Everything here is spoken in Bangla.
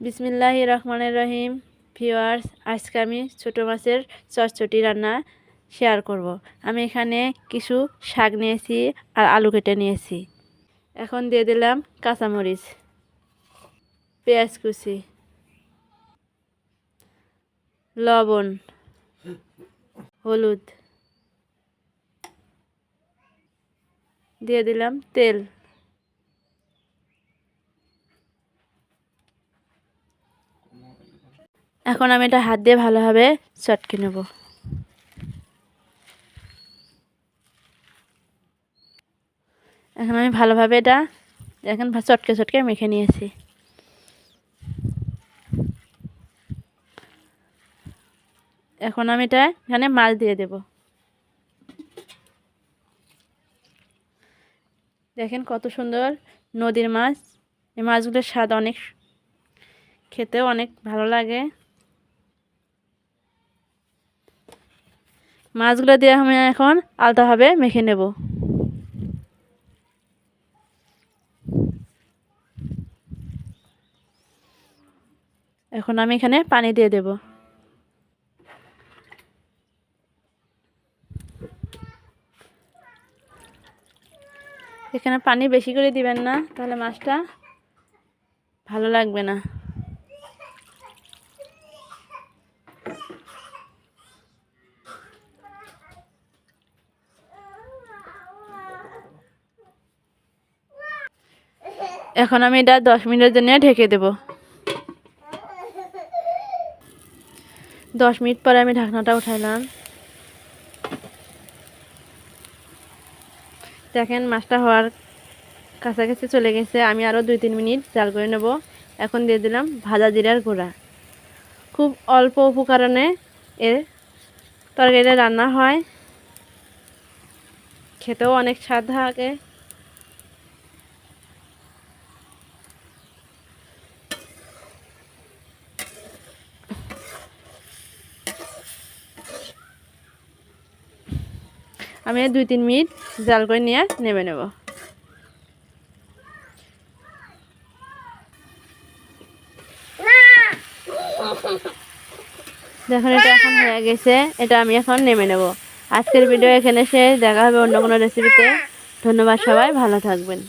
বিসমিল্লাহির রহমানির রহিম। ভিউয়ার্স, আজকে আমি ছোটো মাছের চটচটি রান্না শেয়ার করব। আমি এখানে কিছু শাক নিয়েছি আর আলু কেটে নিয়েছি। এখন দিয়ে দিলাম কাঁচামরিচ, পেঁয়াজ কুচি, লবণ, হলুদ, দিয়ে দিলাম তেল। এখন আমি এটা হাত দিয়ে ভালোভাবে চটকে নেব। এখন আমি ভালোভাবে এটা এখন চটকে চটকে মেখে নিয়েছি। এখন আমি এটা এখানে মাছ দিয়ে দেব। দেখেন কত সুন্দর নদীর মাছ। এই মাছগুলোর স্বাদ অনেক, খেতেও অনেক ভালো লাগে। মাছগুলো দিয়ে আমি এখন আলতাভাবে মেখে নেব। এখন আমি এখানে পানি দিয়ে দেব। এখানে পানি বেশি করে দিবেন না, তাহলে মাছটা ভালো লাগবে না। এখন আমি এটা 10 মিনিটের জন্য ঢেকে দেব। 10 মিনিট পরে আমি ঢাকনাটা উঠাইলাম। দেখেন মাছটা হওয়ার কাছাকাছি চলে গেছে। আমি আরও 2-3 মিনিট জাল করে নেব। এখন দিয়ে দিলাম ভাজা জিরার গুঁড়া। খুব অল্প উপকরণে এর তরকারিটা রান্না হয়, খেতেও অনেক স্বাদ থাকে। আমি 2-3 মিনিট জাল করে নিয়ে নেমে নেব। দেখুন এটা এখন হয়ে গেছে। এটা আমি এখন নেমে নেব। আজকের ভিডিও এখানে শেষ। দেখা হবে অন্য কোনো রেসিপিতে। ধন্যবাদ, সবাই ভালো থাকবেন।